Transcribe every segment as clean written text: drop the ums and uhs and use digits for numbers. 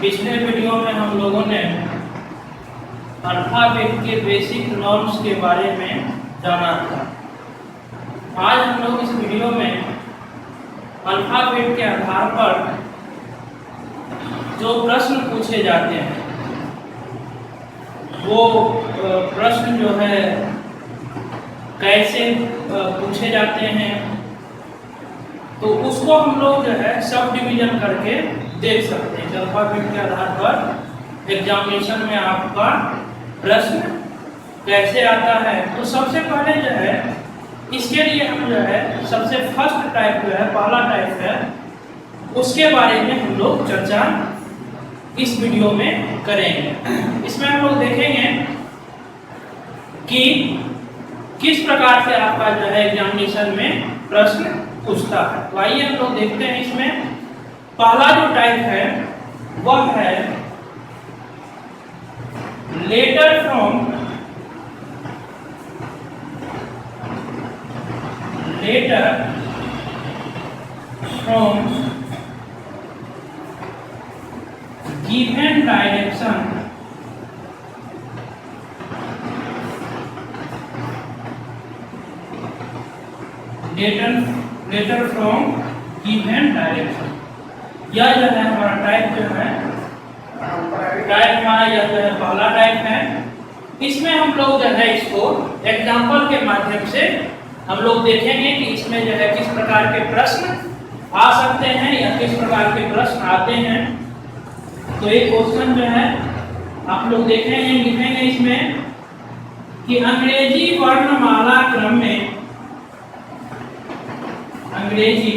पिछले वीडियो में हम लोगों ने अल्फ़ाबेट के बेसिक नॉर्म्स के बारे में जाना था। आज हम लोग इस वीडियो में अल्फ़ाबेट के आधार पर जो प्रश्न पूछे जाते हैं वो प्रश्न जो है कैसे पूछे जाते हैं, तो उसको हम लोग जो है सब डिवीजन करके देख सकते हैं। अल्फ़ाबेट के आधार पर एग्जामिनेशन में आपका प्रश्न कैसे आता है। तो सबसे पहले जो है इसके लिए हम जो है सबसे फर्स्ट टाइप जो है पहला टाइप है उसके बारे में हम लोग चर्चा इस वीडियो में करेंगे। इसमें हम लोग देखेंगे कि किस प्रकार से आपका जो है एग्जामिनेशन में प्रश्न पूछता है। तो आइए हम लोग देखते हैं। इसमें पहला जो टाइप है वह है letter from given direction letter from given direction. यह जो है हमारा टाइप जो है हमारा यह जो है पहला टाइप है। इसमें हम लोग जो है इसको एग्जाम्पल के माध्यम से हम लोग देखेंगे कि इसमें जो है किस प्रकार के प्रश्न आ सकते हैं या किस प्रकार के प्रश्न आते हैं। तो एक क्वेश्चन जो है आप लोग देखेंगे, लिखेंगे इसमें कि अंग्रेजी वर्णमाला क्रम में अंग्रेजी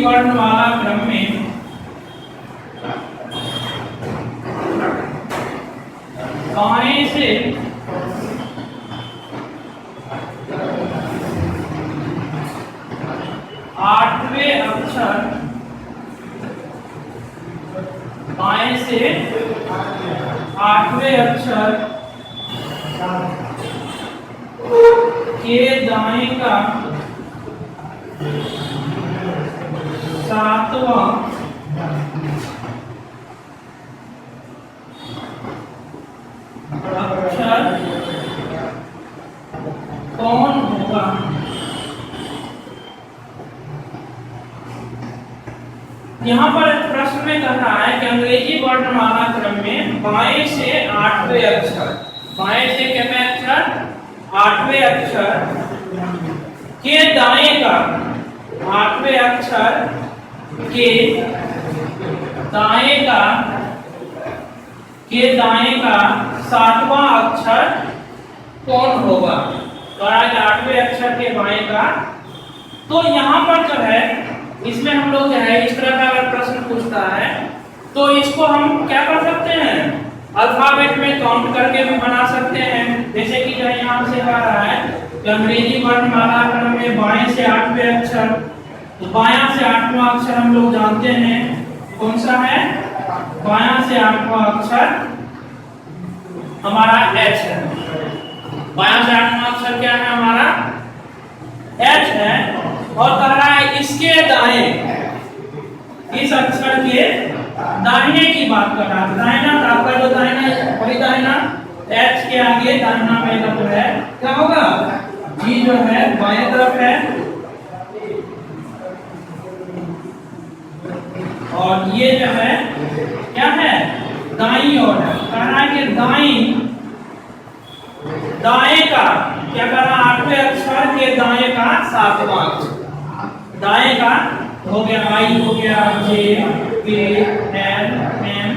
वर्णमाला क्रम में बाएं से आठवें अक्षर के दाएं का सातवां अक्षर कौन होगा। यहाँ पर प्रश्न में कह रहा है कि अंग्रेजी वर्णमाला क्रम में बाएं से आठवें अक्षर, बाएं से कितने अक्षर, आठवें अक्षर के दाएं का, आठवें अक्षर के दाएं का सातवां अक्षर कौन होगा। तो आठवें अक्षर के बाएं का। तो यहाँ पर जो है इसमें हम लोग जो है इस तरह का अगर प्रश्न पूछता है तो इसको हम क्या कर सकते हैं, अल्फाबेट में काउंट करके भी बना सकते हैं। जैसे कि जो यहाँ से कह रहा है कि अंग्रेजी वर्णमाला क्रम में बाएं से आठवें अक्षर, तो बायां से आठवां अक्षर हम लोग जानते हैं कौन सा है, बायां से आठवां अक्षर हमारा H है। बायां से आठवां अक्षर क्या है हमारा H है। और कह रहा है इसके दाएं, इस अक्षर के दाहिने की बात कर रहा है। दाहिना तो आपका जो दाहिना वही दाहिना H के आगे दाहिना में जो है क्या होगा, G जो है बाएं तरफ है और ये जो है क्या है दाईं ओर है। कह रहा है कि दाएं का क्या कर रहा है, आठवें अक्षर के दाएं का सातवां अक्षर, दाएं का हो गया I, हो गया J, K, L, M,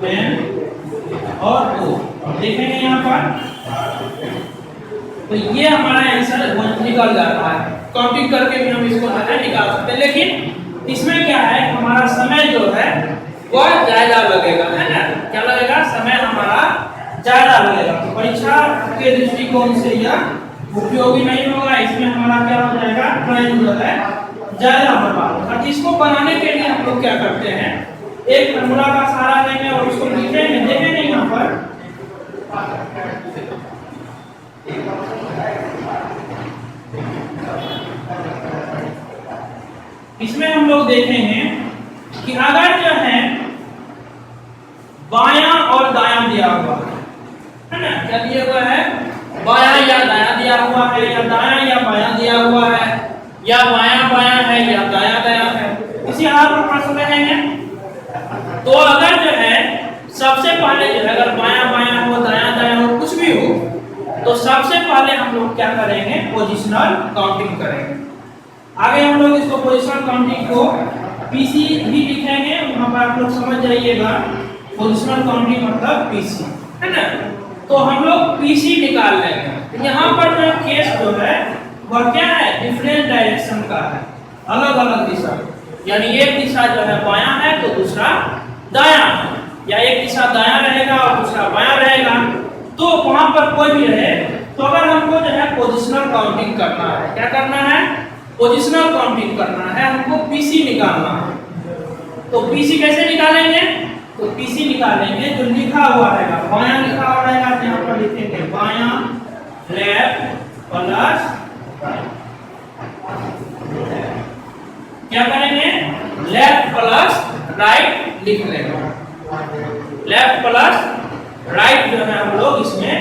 N और O। देखेंगे यहाँ पर तो ये हमारा आंसर निकल जाता है। काउंटिंग करके भी हम इसको निकाल सकते हैं, लेकिन इसमें क्या है हमारा समय जो है वह ज्यादा लगेगा, है ना। क्या लगेगा, समय हमारा ज्यादा लगेगा। तो परीक्षा के दृष्टिकोण से यह उपयोगी नहीं होगा। इसमें हमारा क्या हो जाएगा, टाइम जो है ज्यादा बर्बाद होगा। इसको बनाने के लिए हम लोग क्या करते हैं, एक फॉर्मूला का सहारा लेंगे और उसको लिखेंगे। देखेंगे यहाँ पर इसमें हम लोग देखेंगे कि अगर जो है बायां और दायां दिया हुआ है ना, क्या दिया हुआ है, बायां या दायां दिया हुआ है, या दायां या बायां दिया हुआ है, या बायां बायां है या दायां दायां है, इसी आधार पर प्रश्न रहेंगे। तो अगर जो है सबसे पहले जो है अगर बायां बायां हो, दायां दायां हो, कुछ भी हो, तो सबसे पहले हम लोग क्या करेंगे, पोजिशनल काउंटिंग करेंगे। आगे हम लोग इसको पोजिशनल काउंटिंग को पीसी भी लिखेंगे, वहां पर आप लोग समझ जाइएगा पोजिशनल काउंटिंग मतलब पीसी है ना। तो हम लोग पीसी निकाल लेंगे। यहाँ पर जो केस जो है वह क्या है, डिफरेंट डायरेक्शन का है, अलग अलग दिशा, यानी एक दिशा जो है बायां है तो दूसरा दायां, या एक दिशा दायां रहेगा और दूसरा बायां रहेगा। तो वहां पर कोई भी रहे, तो अगर हमको जो है पोजिशनल काउंटिंग करना है, क्या करना है, पोजिशनल काउंटिंग करना है, हमको पीसी निकालना है। तो पीसी कैसे निकालेंगे, तो पीसी निकालेंगे जो लिखा हुआ रहेगा, बायां लिखा हुआ रहेगा, यहाँ पर लिखेंगे बायां लेफ्ट प्लस, क्या करेंगे, लेफ्ट प्लस राइट लिख लेंगे, लेफ्ट प्लस राइट जो है हम लोग इसमें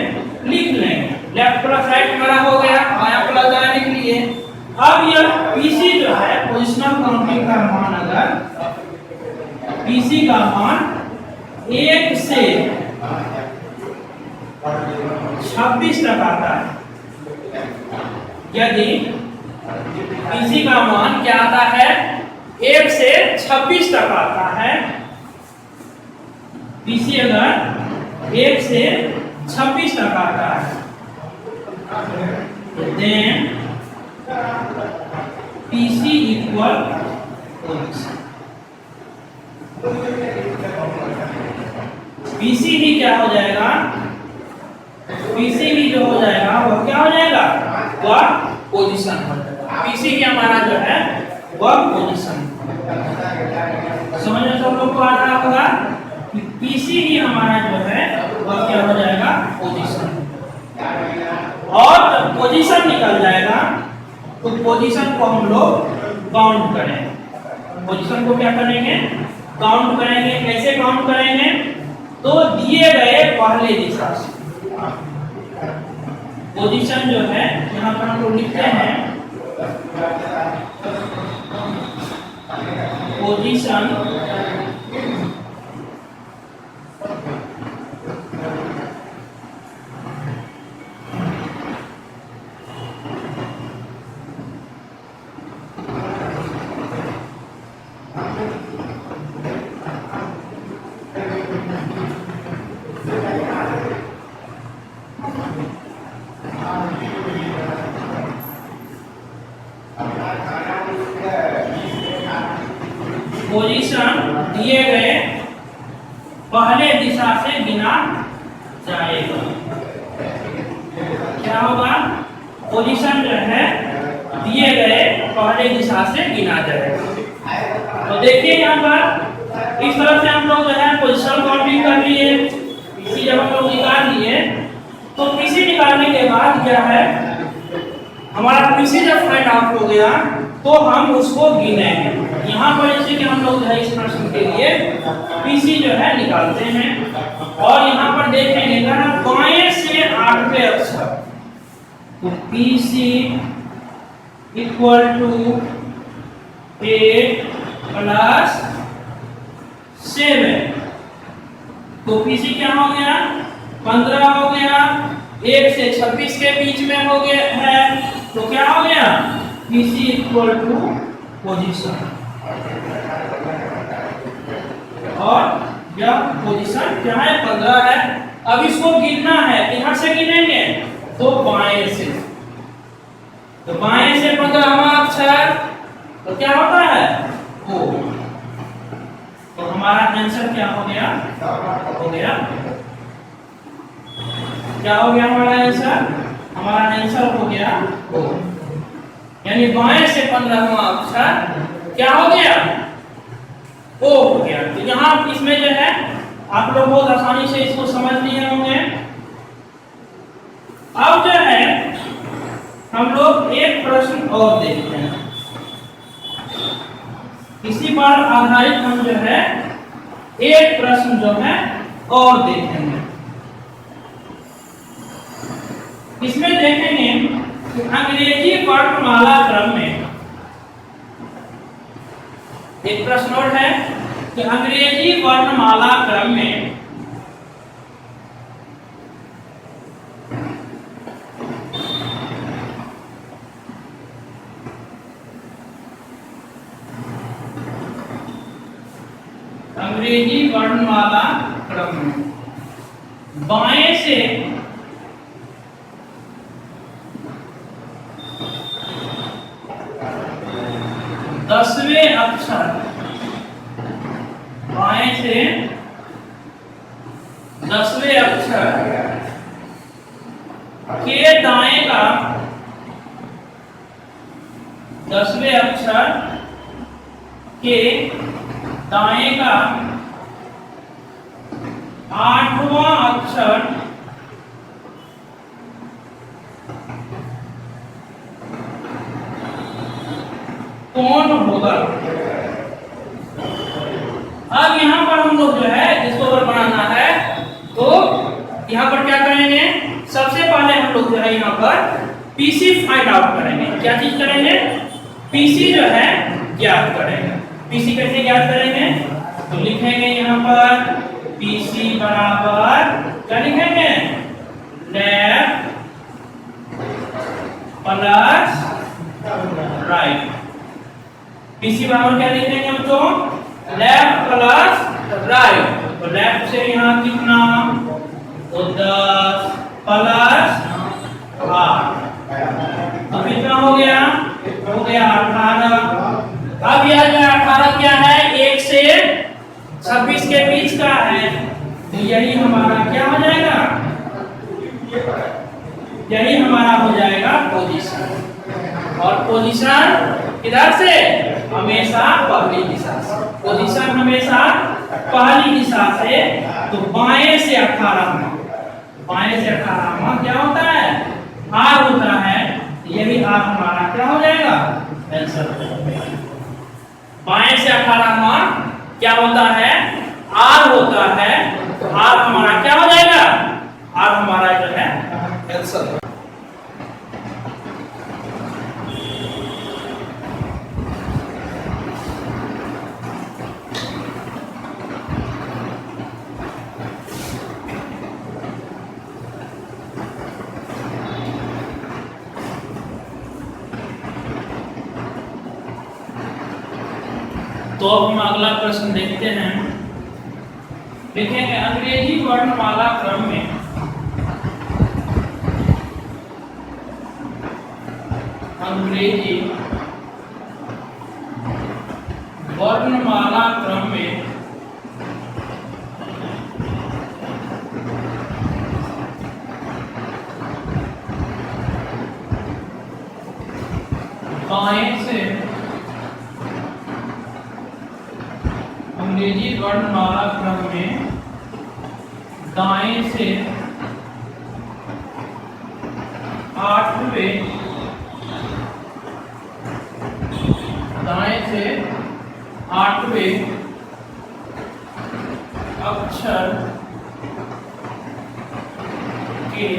लिख लेंगे। लेफ्ट प्लस राइट हमारा हो गया, बायां प्लस दायां लिख लिए। अब यह पीसी जो है पोजिशनल काउंटिंग का मान, अगर पीसी का मान 1 से 26 तक आता है, यदि पीसी का मान क्या आता है, 1 से 26 तक आता है, पीसी अगर 1 से 26 तक आता है, तो देन पीसी इक्वल पीसी भी क्या हो जाएगा, पीसी भी जो हो जाएगा वह क्या हो जाएगा, वह पोजीशन हो जाएगा। पीसी की हमारा जो है वह पोजीशन, समझ में सब लोग को आ रहा होगा कि पीसी ही हमारा जो है वह क्या हो जाएगा, पोजीशन। और जब पोजीशन निकल जाएगा तो पोजीशन को हम लोग काउंट करेंगे। पोजीशन को क्या करेंगे, काउंट करेंगे। कैसे काउंट करेंगे, तो दिए गए पहले दिशा से पोजीशन जो है यहाँ पर हम लोग लिखते हैं, पोजीशन पोजीशन दिए गए पहले दिशा से गिना जाएगा। क्या होगा, पोजीशन जो है दिए गए पहले दिशा से गिना जाएगा। तो देखिए यहाँ पर इस तरह से हम लोग जो है पोजीशन काउंटिंग कर लिए, पीसी जब हम लोग निकाल लिए, तो पीसी निकालने के बाद क्या है, हमारा पीसी जब फाइंड आउट हो गया तो हम उसको गिनेंगे। यहाँ पर जैसे कि हम लोग जो है इस प्रश्न के लिए पीसी जो है निकालते हैं, और यहाँ पर देखेंगे बाएं से 8वें अक्षर, तो पीसी इक्वल टू 8 प्लस 7, तो पीसी क्या हो गया, 15 हो गया, 1 से 26 के बीच में हो गया है, तो क्या हो गया, पीसी इक्वल टू पोजीशन। और यह पोजीशन क्या है, 15 है। अब इसको गिनना है, किधर से गिनेंगे, तो बाएं से, तो बाएं से 15वां अक्षर, तो क्या होता है, ओ, तो हमारा आंसर क्या हो गया, हो गया, क्या हो गया हमारा आंसर, हमारा आंसर हो गया ओ, यानी बाएं से 15वां अक्षर क्या हो गया, ओ हो गया। तो यहाँ इसमें जो है आप लोग बहुत आसानी से इसको समझ लिए होंगे। अब जो है हम लोग एक प्रश्न और देखते हैं। इसी पर आधारित हम जो है एक प्रश्न जो है और देखेंगे। इसमें देखेंगे कि अंग्रेजी वर्णमाला क्रम में एक प्रश्न और है कि अंग्रेजी वर्णमाला क्रम में अंग्रेजी वर्णमाला क्रम में बाएं से दसवें अक्षर, बाएं से 10वें अक्षर के दाएं का 10वें अक्षर के दाएं का 8वां अक्षर कौन होगा। अब यहाँ पर हम लोग जो है जिसको अगर बनाना है तो यहाँ पर क्या करेंगे, सबसे पहले हम लोग जो है यहाँ पर पीसी फाइंड आउट करेंगे। क्या चीज करेंगे, पीसी जो है ज्ञात करेंगे। पीसी कैसे ज्ञात करेंगे, तो लिखेंगे यहाँ पर पीसी बराबर क्या लिखेंगे, लेफ्ट प्लस राइट। पीसी बराबर क्या लिखेंगे बच्चों, लेफ्ट प्लस राइट। तो लेफ्ट से यहाँ कितना, तो 10 प्लस 8, अब कितना हो गया, 18। अब यह जो 18 क्या है, 1 से 26 के बीच का है, तो यही हमारा क्या हो जाएगा, यही हमारा हो जाएगा पोजीशन। और पोजीशन किधर से, हमेशा पहली दिशा से। पोजीशन हमेशा पहली दिशा से, तो बाएं से 18वां, बाएं से 18वां क्या होता है, आर होता है। यही आर हमारा क्या हो जाएगा, आंसर। बाएं से 18वां क्या होता है, आर होता है। तो आर हमारा क्या हो जाएगा, आर हमारा जो है आंसर। तो अब हम अगला प्रश्न देखते हैं। लिखेंगे अंग्रेजी वर्णमाला क्रम में अंग्रेजी वर्णमाला क्रम में बाएं से अंग्रेजी वर्णमाला क्रम में दाएं से 8वें, दाएं से 8वें अक्षर के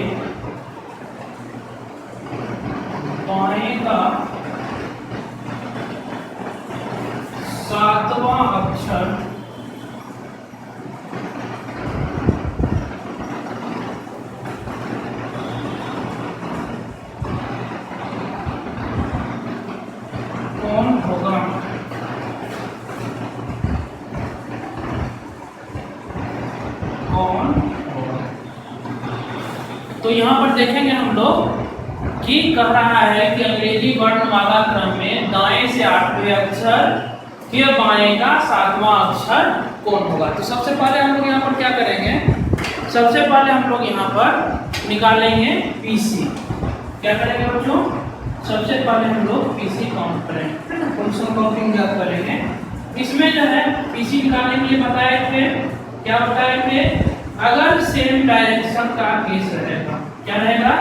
बाएं का 7वां अक्षर कौन होगा। कौन होगा, तो यहाँ पर देखेंगे हम लोग कि कह रहा है कि अंग्रेजी वर्णमाला क्रम में दाएं से 8वें अक्षर के बाएं का 7वां अक्षर कौन होगा। तो सबसे पहले हम लोग यहाँ पर क्या करेंगे, सबसे पहले हम लोग यहाँ पर निकालेंगे पीसी। क्या करेंगे बच्चों, सबसे पहले हम लोग पीसी काउंट करेंगे, फंक्शन काउंटिंग ज्ञात करेंगे। इसमें जो है पीसी निकालने के लिए बताए थे, क्या बताए थे, अगर सेम डायरेक्शन का केस रहेगा, क्या रहेगा,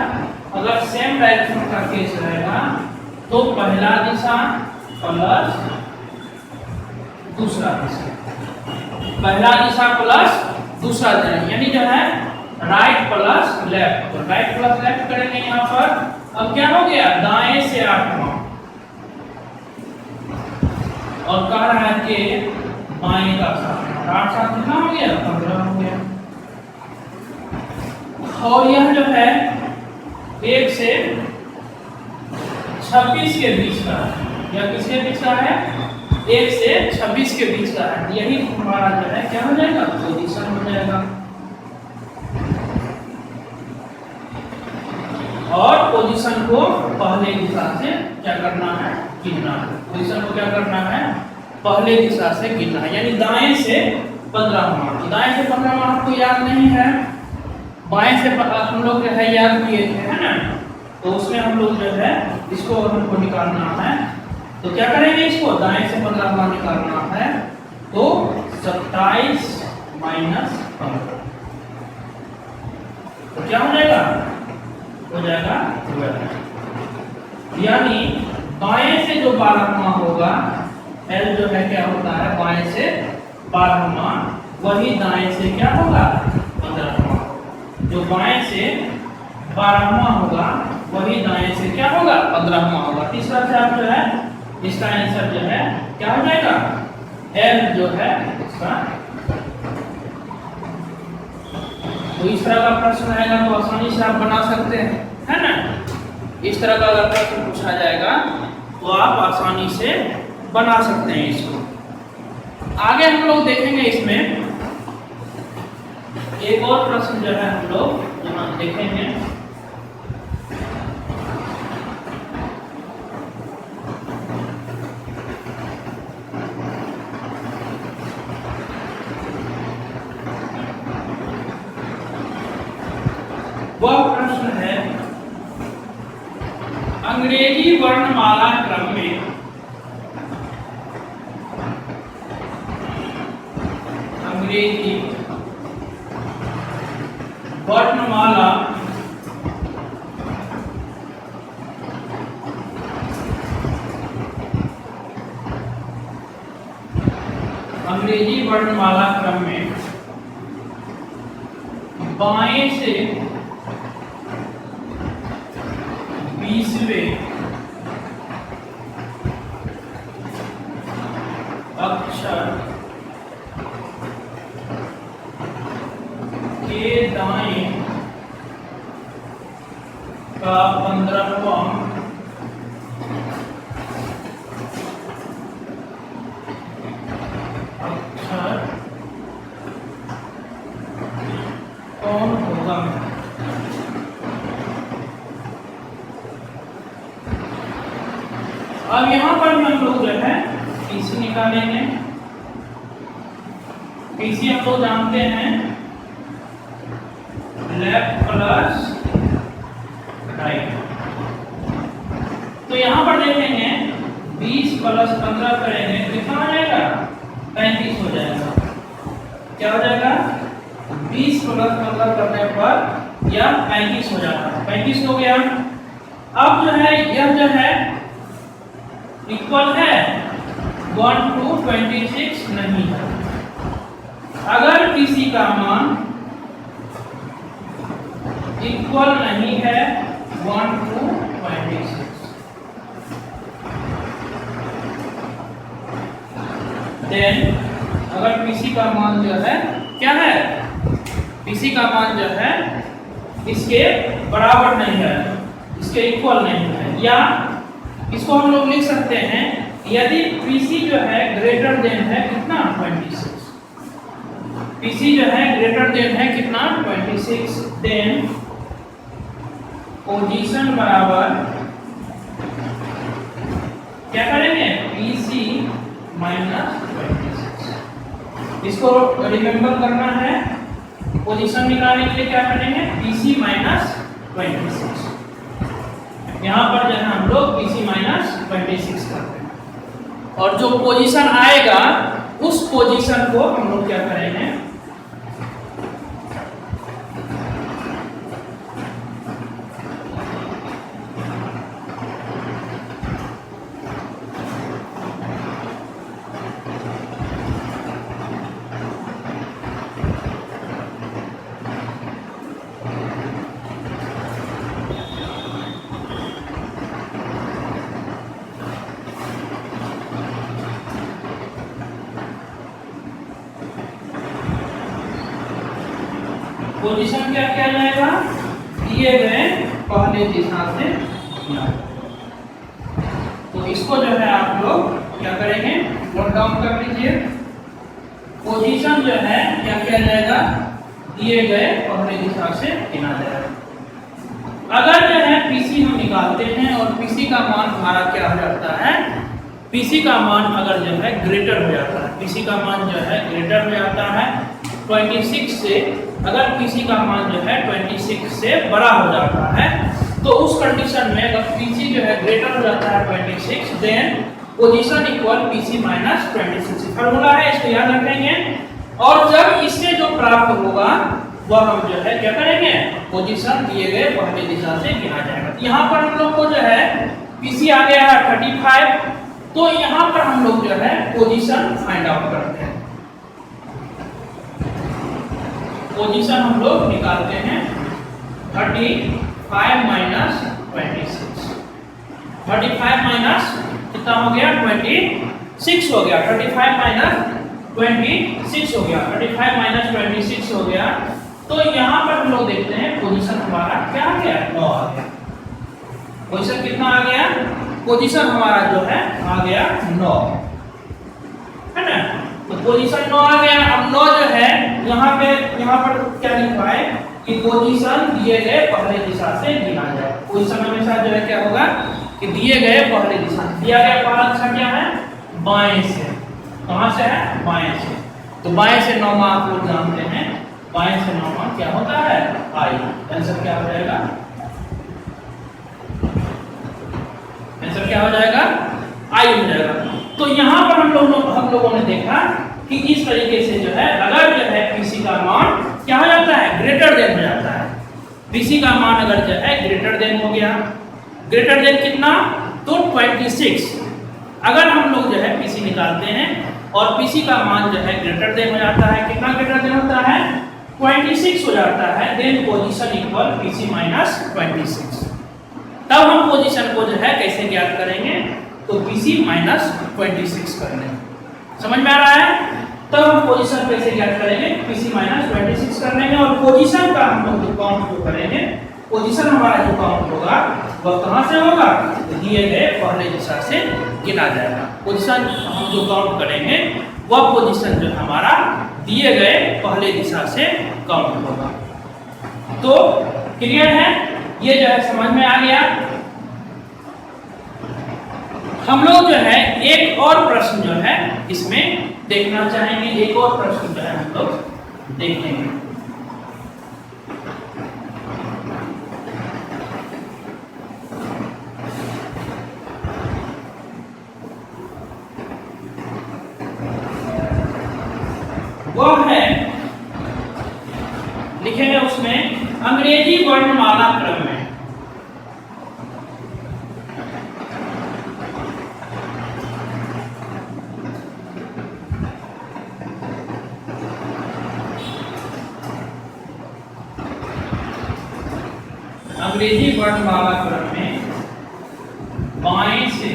अगर सेम डायरेक्शन का केस रहेगा तो पहला दिशा प्लस दूसरा दिशा, पहला दिशा प्लस दूसरा दिशा, यानी जो है राइट प्लस लेफ्ट। तो राइट प्लस लेफ्ट करेंगे यहाँ पर। अब क्या हो गया, दाएं से 8वां, और कह रहा है कि बाएं का 7, 8 7 कितना हो गया, 15 हो गया। और यह जो है 1 से 26 के बीच का है, यह किसके बीच का है, 1 से 26 के बीच का है। यही हमारा जो है क्या हो जाएगा, पोजीशन हो जाएगा। और पोजीशन को पहले दिशा से क्या करना है, गिनना है। पोजीशन को क्या करना है, पहले दिशा से गिनना है, यानी दाएं से 15वां। दाएं से 15वां आपको याद नहीं है, बाएं से हम लोग जो है याद किए थे, है ना। तो उसमें हम लोग जो है इसको हमको निकालना है, तो क्या करेंगे, इसको दाएं से 15वां निकालना है, तो 27 माइनस 15, तो क्या हो जाएगा, हो जाएगा 12। यानी बाएं से जो 12वां होगा, L जो है क्या होता है, बाएं से 12वां, वही दाएं से क्या होगा, 15वां। जो बाएं से 12वां होगा वही दाएं से क्या होगा, 15वां होगा। तीसरा चार्ट जो है इसका आंसर जो है क्या हो जाएगा, L जो है इसका। तो इस तरह का प्रश्न आएगा तो आसानी से आप बना सकते हैं, है ना। इस तरह का अगर प्रश्न पूछा जाएगा तो आप आसानी से बना सकते हैं इसको। आगे हम लोग देखेंगे इसमें एक और प्रश्न जो है हम लोग यहाँ देखेंगे। वह प्रश्न है, अंग्रेजी वर्णमाला क्रम में अंग्रेजी वर्णमाला अंग्रेजी वर्णमाला क्रम में बाएं से 20वें अक्षर के दाएं का 15वां अक्षर कौन होगा। अब यहाँ पर हम लोग जो है पीसी निकालेंगे। पीसी हम लोग जानते हैं लेफ्ट प्लस राइट। तो यहाँ पर देखेंगे 20 प्लस 15 करेंगे कितना हो जाएगा, 35 हो जाएगा। क्या हो जाएगा, 20 प्लस 15 करने पर यह 35 हो जाएगा। 35 हो गया। अब जो है यह जो है इक्वल है 1 to 26 नहीं है। अगर किसी का मान इक्वल नहीं है 1 to 26, देन अगर पीसी का मान जो है क्या है, पीसी का मान जो है इसके बराबर नहीं है, इसके इक्वल नहीं है, या इसको हम लोग लिख सकते हैं यदि पीसी जो है ग्रेटर देन है कितना 26, पीसी जो है ग्रेटर देन है कितना 26, देन पोजीशन बराबर क्या करेंगे, पीसी माइनस 26। इसको रिमेंबर करना है, पोजीशन निकालने के लिए क्या करेंगे, पीसी माइनस 26। यहाँ पर जो है हम लोग पीसी माइनस 26 करते हैं, और जो पोजीशन आएगा उस पोजीशन को हम लोग क्या करेंगे, पोजीशन क्या किया जाएगा, दिए गए पहले दिशा से गुना। तो इसको जो है आप लोग क्या करेंगे, नोट डाउन कर लीजिए। पोजीशन जो है क्या किया जाएगा, दिए गए पहले दिशा से गिना जाएगा। अगर जो है पीसी हम निकालते हैं और पीसी का मान हमारा क्या हो जाता है, पीसी का मान अगर जो है ग्रेटर हो जाता है, पीसी का मान जो है ग्रेटर हो जाता है 26 से, अगर पीसी का मान जो है 26 से बड़ा हो जाता है, तो उस कंडीशन में अगर पीसी जो है ग्रेटर हो जाता है 26, then position equal PC minus 26 formula है, इसको याद रखेंगे। और जब इससे जो प्राप्त होगा वह हम जो है क्या करेंगे, पोजीशन दिए गए पहले दिशा से गिना जाएगा। यहाँ पर हम लोग को जो है पीसी आ गया है 35, तो यहाँ पर हम लोग जो है पोजीशन फाइंड आउट करते हैं। पोजीशन हम लोग निकालते हैं 35 माइनस 26, 35 माइनस कितना हो गया, 26 हो गया, 35 माइनस 26 हो गया, 35 माइनस 26 हो गया। तो यहाँ पर हम लोग देखते हैं पोजीशन हमारा क्या आ गया, 9 आ गया। पोजीशन कितना आ गया, पोजीशन हमारा जो है आ गया 9, है ना। तो पोजीशन 9 आ गया। अब 9 जो है यहाँ पर क्या लिखा है कि पोजीशन दिए गए पहले दिशा से गिना जाए। पोजीशन हमेशा जो है क्या होगा कि दिए गए पहले दिशा, दिया गया पहला दिशा क्या है, बाएं से। कहां से है, बाएं से। तो बाएं से 9 आप लोग जानते हैं, बाएं से 9 क्या होता है, आई। आंसर क्या हो जाएगा, आंसर क्या हो जाएगा, आई हो जाएगा। तो यहाँ पर हम लोगों ने देखा कि इस तरीके से जो है अगर जो है पीसी का मान क्या हो जाता है, ग्रेटर देन हो जाता है। पीसी का मान अगर जो है ग्रेटर देन हो गया, ग्रेटर देन कितना, तो 26। अगर हम लोग जो है पीसी निकालते हैं और पीसी का मान जो है ग्रेटर देन हो जाता है, कितना ग्रेटर देन होता है, 26 हो जाता है, then position equal PC minus 26। तब हम पोजीशन को जो है कैसे ज्ञात करेंगे, तो पीसी माइनस 26 कर लेंगे। समझ में आ रहा है, तब हम पोजीशन कैसे ज्ञात करेंगे, पीसी माइनस 26 कर लेंगे। और पोजीशन का हम लोग काउंट जो करेंगे, पोजीशन हमारा जो काउंट होगा वह कहां से होगा, दिए गए पहले दिशा से गिना जाएगा। पोजीशन हम जो काउंट करेंगे वह पोजीशन जो हमारा दिए गए पहले दिशा से काउंट होगा। तो क्लियर है, ये जो है समझ में आ गया। हम लोग जो है एक और प्रश्न जो है इसमें देखना चाहेंगे, एक और प्रश्न जो है हम लोग देखेंगे। वह है, लिखेंगे उसमें अंग्रेजी वर्णमाला क्रम में। अंग्रेजी वर्णमाला क्रम में बाएं से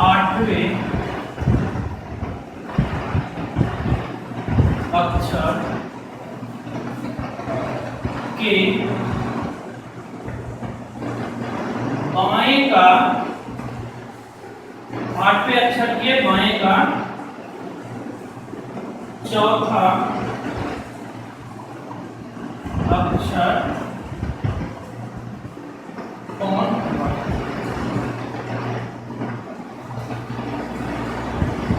आठवें अक्षर के बाएं का, आठवें अक्षर के बाएं का चौथा अक्षर कौन होगा,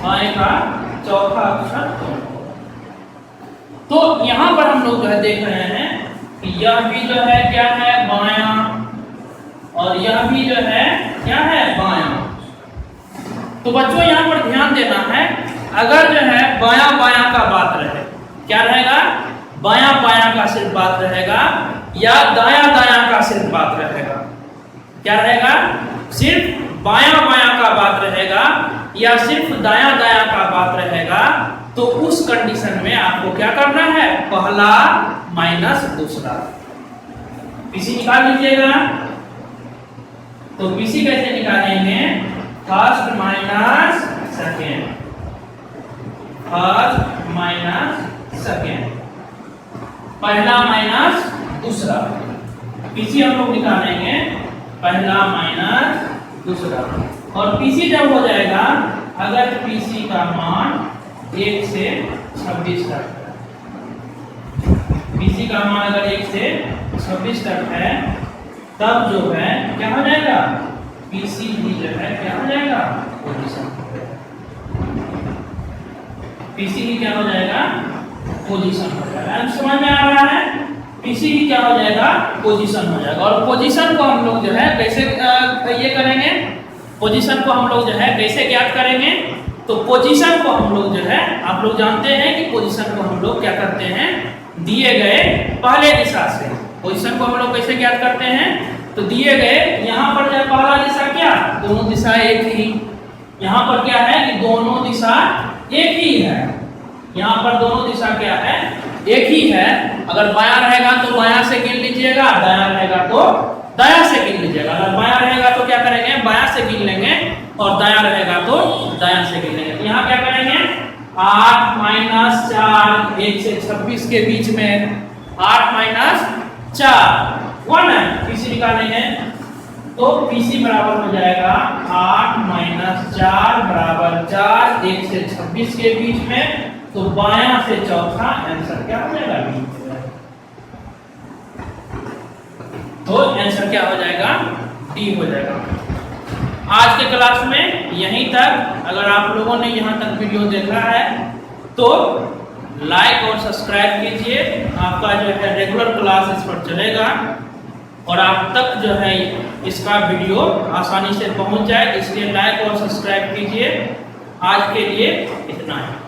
बाएं का चौथा अक्षर कौन होगा। तो यहां पर हम लोग जो है देख रहे हैं कि यह भी जो है क्या है, बायां, और यह भी जो है क्या है, बायां। तो बच्चों यहां पर ध्यान देना है, अगर जो है बायां बायां का बात रहे, क्या रहेगा, बायां बायां का सिर्फ बात रहेगा, या दायां दायां का सिर्फ बात रहेगा, क्या रहेगा, सिर्फ बायां बायां का बात रहेगा या सिर्फ दायां दायां का बात रहेगा, तो उस कंडीशन में आपको क्या करना है, पहला माइनस दूसरा। पीसी निकाल लीजिएगा। तो पीसी कैसे निकालेंगे, first minus second, first minus second, पहला माइनस दूसरा। पीसी हम लोग निकालेंगे पहला माइनस दूसरा। और पीसी जब हो जाएगा, अगर पीसी का मान 1 से 26 तक है, पीसी का मान अगर 1 से 26 तक है, तब जो है क्या हो जाएगा, पीसी भी जो है क्या हो जाएगा, पोजीशन। पीसी ही क्या हो जाएगा, पोजीशन हो जाएगा। समझ में आ रहा है? पीसी ही क्या हो जाएगा, पोजीशन हो जाएगा। और पोजीशन को हम लोग जो है कैसे ये करेंगे, पोजीशन को हम लोग जो है कैसे ज्ञात करेंगे? तो पोजीशन को हम लोग जो है, आप लोग जानते हैं कि पोजीशन को हम लोग क्या करते हैं, दिए गए पहले दिशा से। पोजीशन को हम लोग कैसे ज्ञात करते हैं? तो दिए गए, यहाँ पर जो पहला दिशा क्या, दोनों दिशा एक ही। यहाँ पर क्या है कि दोनों दिशा एक ही है। यहाँ पर दोनों दिशा क्या है, एक ही है। अगर बायां रहेगा तो बायां से गिन लीजिएगा, दायां रहेगा तो दायां से गिन लीजिएगा। अगर बायां रहेगा तो क्या करेंगे, बायां से गिन लेंगे, और दायां रहेगा तो दायां से गिन लेंगे। तो यहाँ क्या करेंगे, 8 माइनस 4, 1 से 26 के बीच में 8 माइनस 4 1 है, पीसी निकालेंगे तो पीसी बराबर हो जाएगा 8 माइनस 4 बराबर 4, 1 से 26 के बीच में, तो बायां से चौथा आंसर क्या हो जाएगा, डी। तो आंसर क्या हो जाएगा, डी हो जाएगा। आज के क्लास में यहीं तक। अगर आप लोगों ने यहाँ तक वीडियो देखा है तो लाइक और सब्सक्राइब कीजिए। आपका जो है रेगुलर क्लास इस पर चलेगा और आप तक जो है इसका वीडियो आसानी से पहुंच जाए, इसलिए लाइक और सब्सक्राइब कीजिए। आज के लिए इतना है।